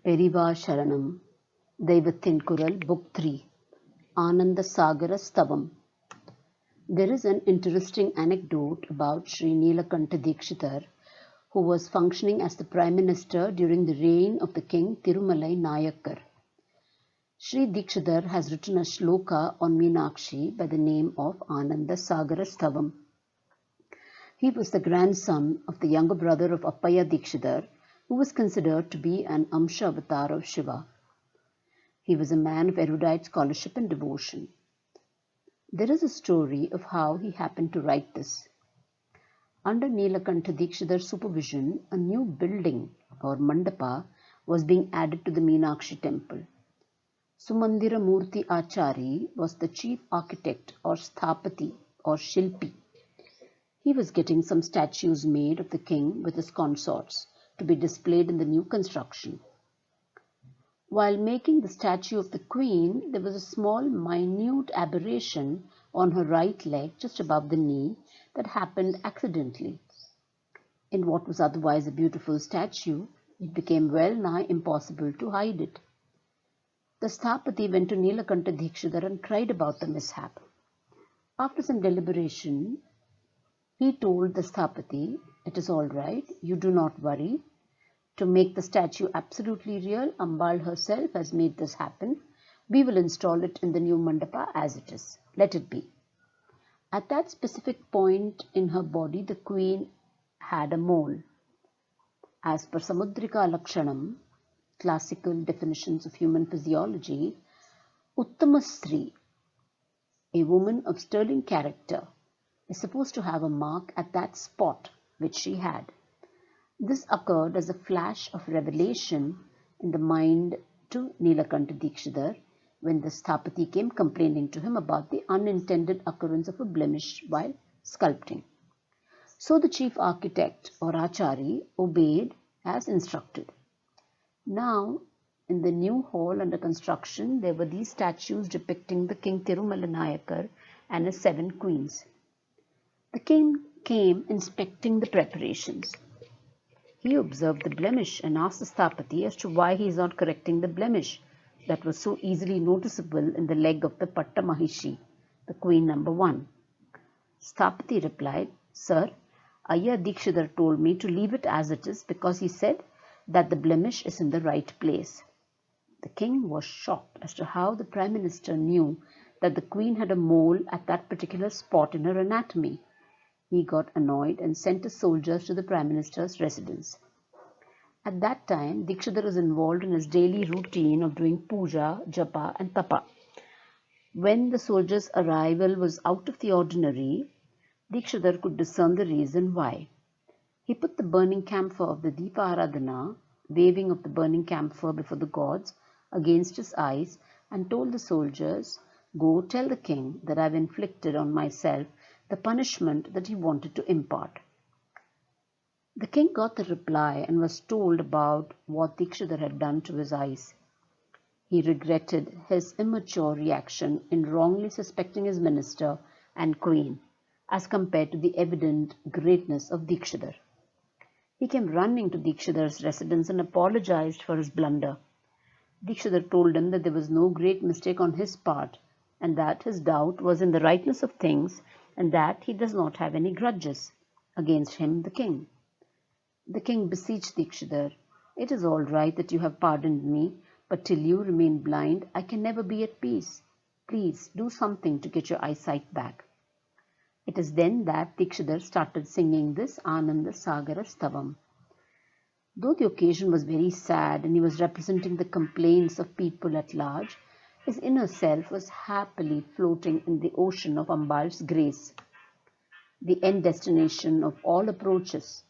Periva Sharanam, Deivathin Kural, Book 3, Aananda Saagara Sthavam. There is an interesting anecdote about Sri Neelakanta Deekshitar, who was functioning as the Prime Minister during the reign of the King Thirumalai Nayakkar. Sri Deekshitar has written a shloka on Meenakshi by the name of Aananda Saagara Sthavam. He was the grandson of the younger brother of Appaya Deekshitar, who was considered to be an Amsha avatar of Shiva. He was a man of erudite scholarship and devotion. There is a story of how he happened to write this. Under Neelakanta Deekshitar's supervision, a new building or mandapa was being added to the Meenakshi temple. Sumandira Murthy Achari was the chief architect or sthapati or shilpi. He was getting some statues made of the king with his consorts to be displayed in the new construction. While making the statue of the queen, there was a small, minute aberration on her right leg just above the knee that happened accidentally. In what was otherwise a beautiful statue, it became well nigh impossible to hide it. The sthapati went to Neelakanta Deekshitar and cried about the mishap. After some deliberation, he told the sthapati, "It is all right, you do not worry. To make the statue absolutely real, Ambaal herself has made this happen. We will install it in the new mandapa as it is. Let it be." At that specific point in her body, the queen had a mole. As per Samudrika Lakshanam, classical definitions of human physiology, Uttama Sri, a woman of sterling character, is supposed to have a mark at that spot, which she had. This occurred as a flash of revelation in the mind to Neelakanta Deekshitar when the sthapati came complaining to him about the unintended occurrence of a blemish while sculpting. So the chief architect or achari obeyed as instructed. Now, in the new hall under construction, there were these statues depicting the King Thirumalai Nayakkar and his 7 queens. The king came inspecting the preparations. He observed the blemish and asked the sthapati as to why he is not correcting the blemish that was so easily noticeable in the leg of the Patta Mahishi, the queen number 1. Sthapati replied, "Sir, Ayya Deekshitar told me to leave it as it is because he said that the blemish is in the right place." The king was shocked as to how the Prime Minister knew that the queen had a mole at that particular spot in her anatomy. He got annoyed and sent his soldiers to the Prime Minister's residence. At that time, Deekshitar was involved in his daily routine of doing puja, japa and tapa. When the soldiers' arrival was out of the ordinary, Deekshitar could discern the reason why. He put the burning camphor of the Deepa Aradhana, waving of the burning camphor before the gods, against his eyes and told the soldiers, "Go tell the king that I have inflicted on myself the punishment that he wanted to impart." The king got the reply and was told about what Deekshitar had done to his eyes. He regretted his immature reaction in wrongly suspecting his minister and queen as compared to the evident greatness of Deekshitar. He came running to Deekshitar's residence and apologized for his blunder. Deekshitar told him that there was no great mistake on his part and that his doubt was in the rightness of things and that he does not have any grudges against him, the king. The king beseeched Deekshitar, "It is all right that you have pardoned me, but till you remain blind, I can never be at peace. Please do something to get your eyesight back." It is then that Deekshitar started singing this Aananda Saagara Sthavam. Though the occasion was very sad and he was representing the complaints of people at large, his inner self was happily floating in the ocean of Ambaal's grace. The end destination of all approaches,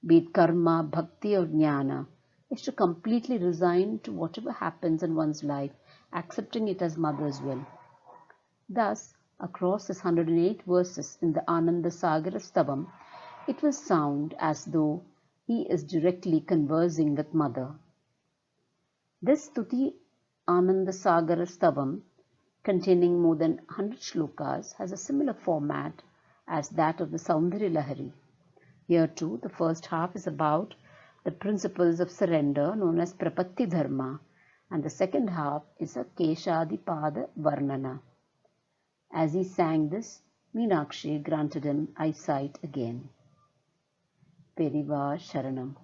be it karma, bhakti or jnana, is to completely resign to whatever happens in one's life, accepting it as mother's will. Thus, across his 108 verses in the Aananda Saagara Sthavam, it will sound as though he is directly conversing with mother. This Stuti Aananda Saagara Sthavam, containing more than 100 shlokas, has a similar format as that of the Saundarya Lahari. Here too, the first half is about the principles of surrender known as Prapatti Dharma, and the second half is a Keshadipada Varnana. As he sang this, Meenakshi granted him eyesight again. Periva Sharanam.